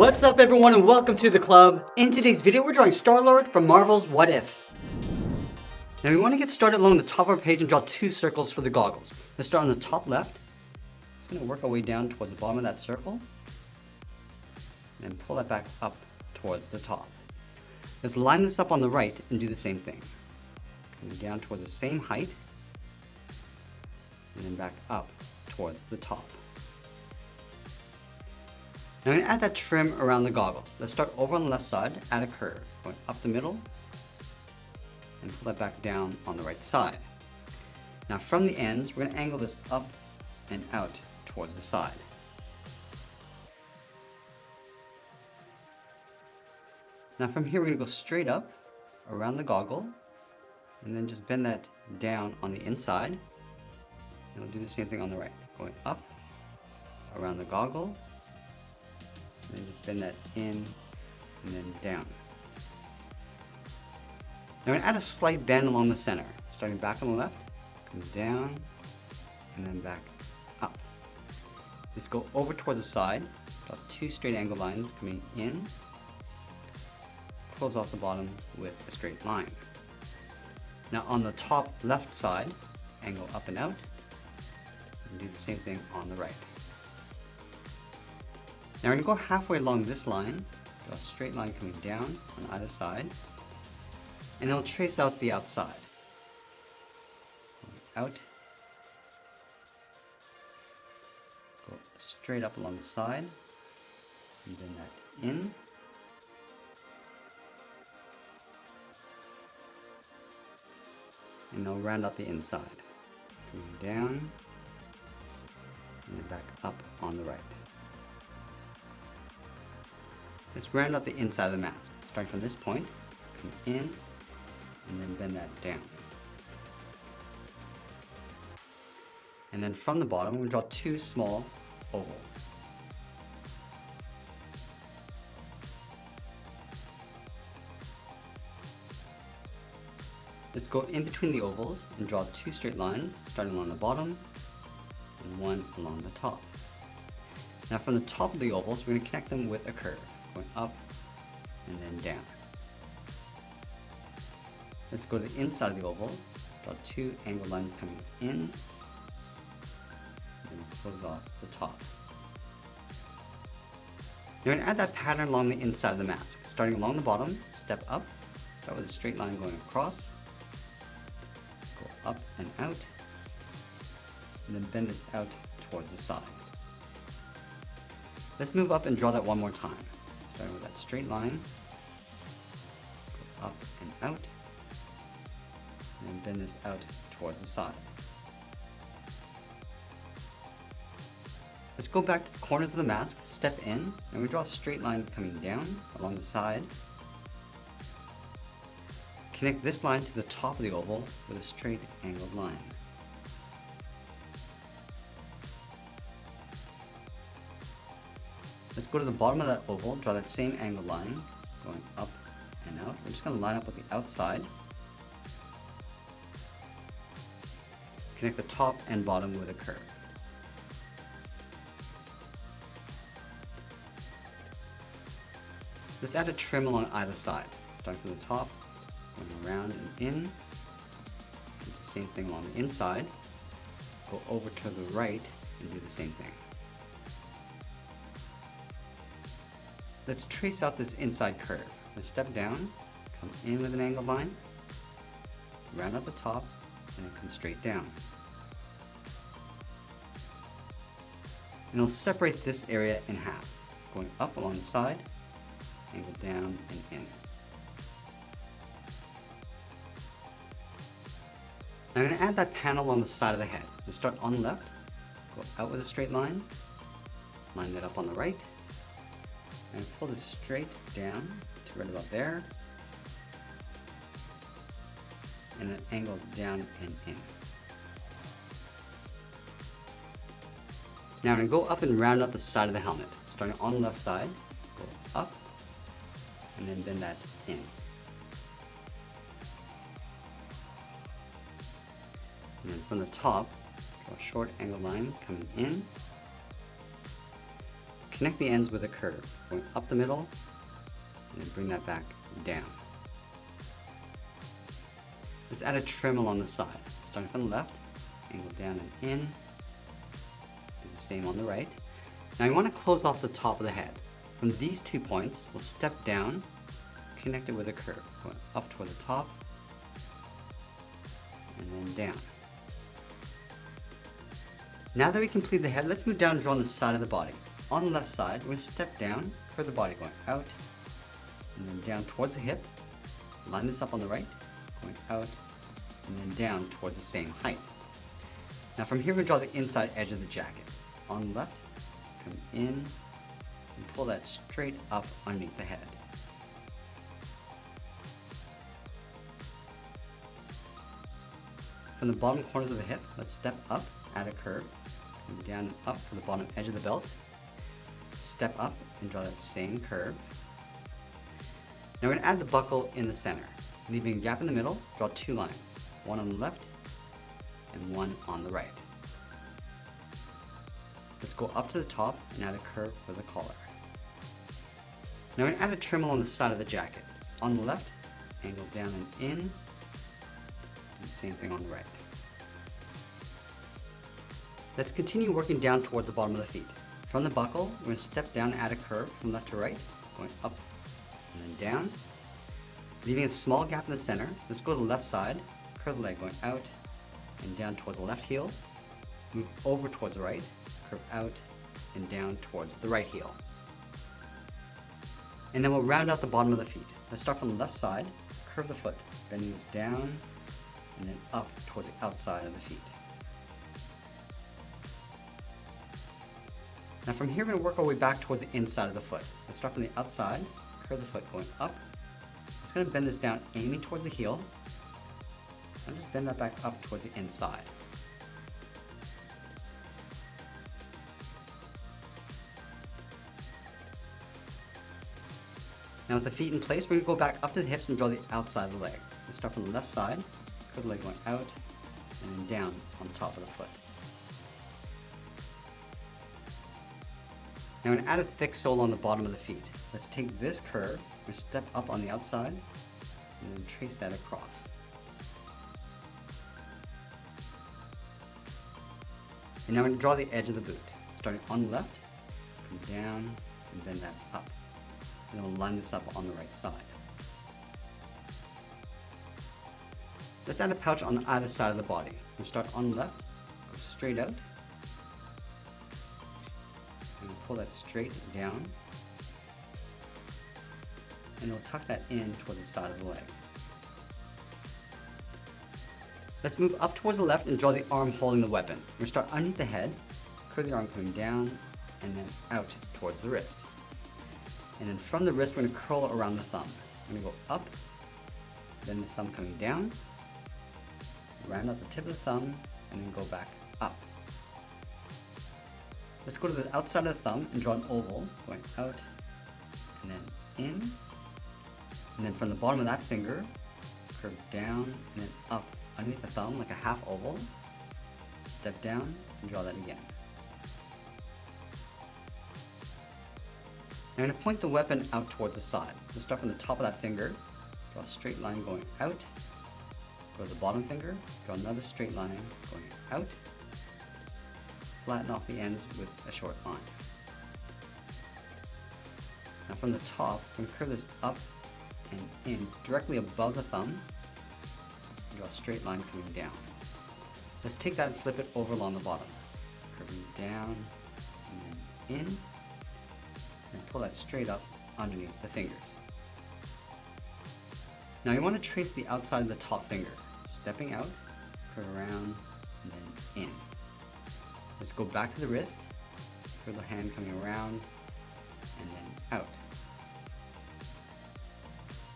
What's up everyone and welcome to the club. In today's video we're drawing Starlord from Marvel's What If. Now we want to get started along the top of our page and draw two circles for the goggles. Let's start on the top left. Just going to work our way down towards the bottom of that circle. And pull that back up towards the top. Let's line this up on the right and do the same thing. Coming down towards the same height. And then back up towards the top. Now I'm going to add that trim around the goggles. Let's start over on the left side, add a curve, going up the middle, and pull that back down on the right side. Now from the ends, we're going to angle this up and out towards the side. Now from here, we're going to go straight up around the goggle, and then just bend that down on the inside. And we'll do the same thing on the right, going up around the goggle, and then just bend that in and then down. Now we're going to add a slight bend along the center, starting back on the left, come down, and then back up. Let's go over towards the side, draw two straight angle lines coming in, close off the bottom with a straight line. Now on the top left side, angle up and out, and do the same thing on the right. Now we're going to go halfway along this line, draw a straight line coming down on either side, and then we'll trace out the outside. Out, go straight up along the side, and then that in, and then round out the inside, coming down, and then back up on the right. Let's round out the inside of the mask. Starting from this point, come in, and then bend that down. And then from the bottom, we'll draw two small ovals. Let's go in between the ovals and draw two straight lines, starting along the bottom and one along the top. Now from the top of the ovals, we're going to connect them with a curve, going up and then down. Let's go to the inside of the oval, draw two angled lines coming in, and close off the top. Now we're going to add that pattern along the inside of the mask. Starting along the bottom, step up, start with a straight line going across, go up and out, and then bend this out towards the side. Let's move up and draw that one more time. Starting with that straight line, go up and out, and then bend this out towards the side. Let's go back to the corners of the mask, step in, and we draw a straight line coming down along the side. Connect this line to the top of the oval with a straight angled line. Let's go to the bottom of that oval, draw that same angled line, going up and out. We're just going to line up with the outside. Connect the top and bottom with a curve. Let's add a trim along either side, starting from the top, going around and in. Do the same thing along the inside. Go over to the right and do the same thing. Let's trace out this inside curve. Let's step down, come in with an angled line, round up the top, and then come straight down. And we'll separate this area in half, going up along the side, angle down and in. Now I'm going to add that panel along the side of the head. Let's start on the left, go out with a straight line, line that up on the right, and pull this straight down to right about there, and then angle down and in. Now I'm going to go up and round out the side of the helmet. Starting on the left side, go up, and then bend that in. And then from the top, draw a short angled line coming in, connect the ends with a curve, going up the middle, and then bring that back down. Let's add a trim along the side, starting from the left, angle down and in, do the same on the right. Now you want to close off the top of the head. From these 2 points, we'll step down, connect it with a curve, going up toward the top, and then down. Now that we complete the head, let's move down and draw on the side of the body. On the left side, we're going to step down, curve the body going out, and then down towards the hip. Line this up on the right, going out, and then down towards the same height. Now from here, we're going to draw the inside edge of the jacket. On the left, come in, and pull that straight up underneath the head. From the bottom corners of the hip, let's step up, add a curve, come down and up for the bottom edge of the belt. Step up and draw that same curve. Now we're going to add the buckle in the center. Leaving a gap in the middle, draw 2 lines, one on the left and one on the right. Let's go up to the top and add a curve for the collar. Now we're going to add a trim along the side of the jacket. On the left, angle down and in, do the same thing on the right. Let's continue working down towards the bottom of the feet. From the buckle, we're going to step down and add a curve from left to right, going up and then down. Leaving a small gap in the center, let's go to the left side, curve the leg going out and down towards the left heel, move over towards the right, curve out and down towards the right heel. And then we'll round out the bottom of the feet. Let's start from the left side, curve the foot, bending this down and then up towards the outside of the feet. Now from here, we're going to work our way back towards the inside of the foot. Let's start from the outside, curve the foot going up. Just going to bend this down, aiming towards the heel, and just bend that back up towards the inside. Now with the feet in place, we're going to go back up to the hips and draw the outside of the leg. Let's start from the left side, curve the leg going out, and then down on top of the foot. Now I'm going to add a thick sole on the bottom of the feet. Let's take this curve, we're going to step up on the outside, and then trace that across. And now I'm going to draw the edge of the boot. Starting on the left, come down, and bend that up. And then we'll line this up on the right side. Let's add a pouch on either side of the body. We'll start on the left, go straight out, and we'll pull that straight down, and we'll tuck that in towards the side of the leg. Let's move up towards the left and draw the arm holding the weapon. We're going to start underneath the head, curve the arm coming down, and then out towards the wrist. And then from the wrist, we're going to curl around the thumb. We're going to go up, then the thumb coming down, round out the tip of the thumb, and then go back up. Let's go to the outside of the thumb and draw an oval, going out, and then in. And then from the bottom of that finger, curve down, and then up underneath the thumb like a half oval. Step down and draw that again. Now I'm going to point the weapon out towards the side. Let's start from the top of that finger, draw a straight line going out, go to the bottom finger, draw another straight line going out, flatten off the ends with a short line. Now from the top, I'm going to curve this up and in directly above the thumb, draw a straight line coming down. Let's take that and flip it over along the bottom, curving down and then in, and pull that straight up underneath the fingers. Now you want to trace the outside of the top finger, stepping out, curve around, and then in. Let's go back to the wrist, curve the hand coming around, and then out.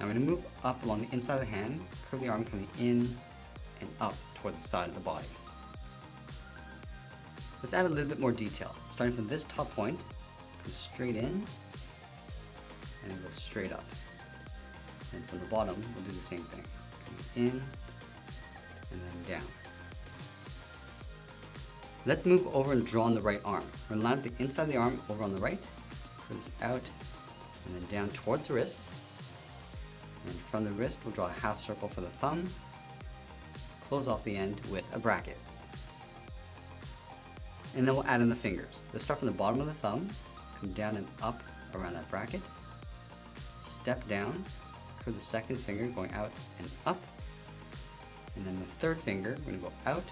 Now I'm going to move up along the inside of the hand, curve the arm coming in and up towards the side of the body. Let's add a little bit more detail. Starting from this top point, go straight in, and then go straight up. And from the bottom, we'll do the same thing. Coming in, and then down. Let's move over and draw on the right arm. We're going to line up the inside of the arm over on the right, curve this out, and then down towards the wrist. And from the wrist, we'll draw a half circle for the thumb, close off the end with a bracket. And then we'll add in the fingers. Let's start from the bottom of the thumb, come down and up around that bracket, step down, curve the second finger going out and up, and then the third finger, we're going to go out,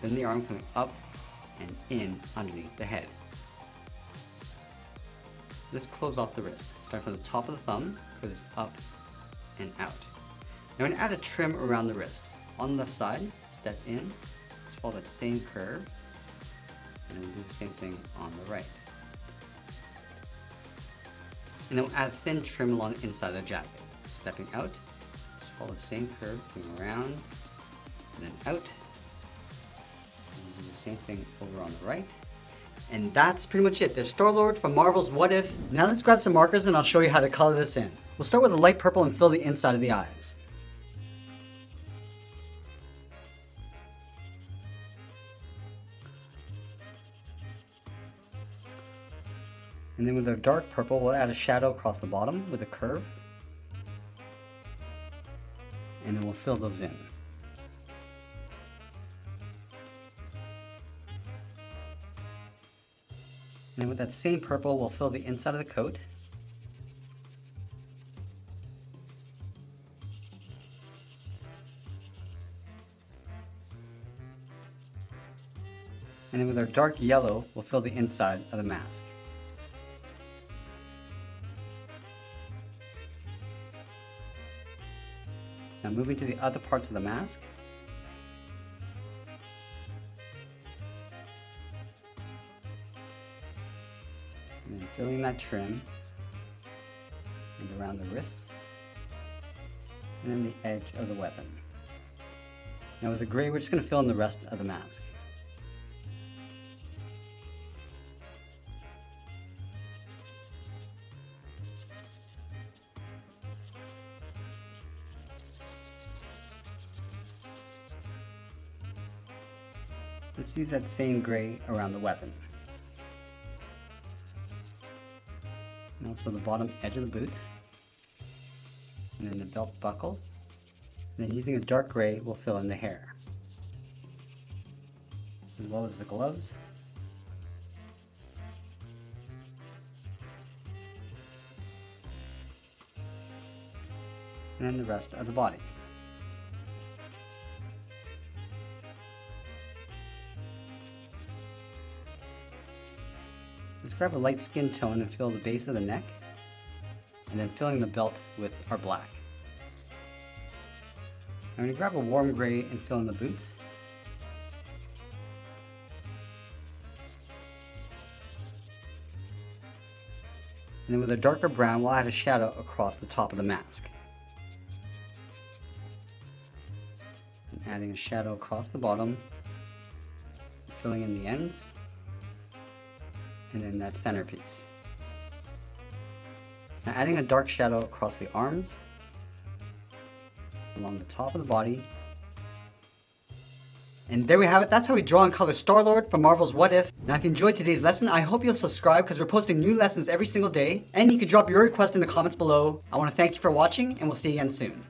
then the arm coming up and in underneath the head. Let's close off the wrist. Start from the top of the thumb, curve this up and out. Now we're going to add a trim around the wrist. On the left side, step in, just follow that same curve, and then we'll do the same thing on the right. And then we'll add a thin trim along the inside of the jacket. Stepping out, just follow the same curve, going around, and then out. And we'll do the same thing over on the right. And that's pretty much it. There's Starlord from Marvel's What If. Now let's grab some markers and I'll show you how to color this in. We'll start with a light purple and fill the inside of the eyes. And then with our dark purple, we'll add a shadow across the bottom with a curve. And then we'll fill those in. And then with that same purple, we'll fill the inside of the coat. And then with our dark yellow, we'll fill the inside of the mask. Now moving to the other parts of the mask. And then filling that trim and around the wrist. And then the edge of the weapon. Now with the gray, we're just going to fill in the rest of the mask. Let's use that same gray around the weapon. And also the bottom edge of the boots. And then the belt buckle. And then using a dark gray, we'll fill in the hair. As well as the gloves. And then the rest of the body. Let's grab a light skin tone and fill the base of the neck, and then filling the belt with our black. I'm going to grab a warm gray and fill in the boots. And then with a darker brown, we'll add a shadow across the top of the mask. And adding a shadow across the bottom, filling in the ends. And then that centerpiece. Now adding a dark shadow across the arms, along the top of the body. And there we have it. That's how we draw and color Starlord from Marvel's What If. Now if you enjoyed today's lesson, I hope you'll subscribe because we're posting new lessons every single day. And you can drop your request in the comments below. I want to thank you for watching and we'll see you again soon.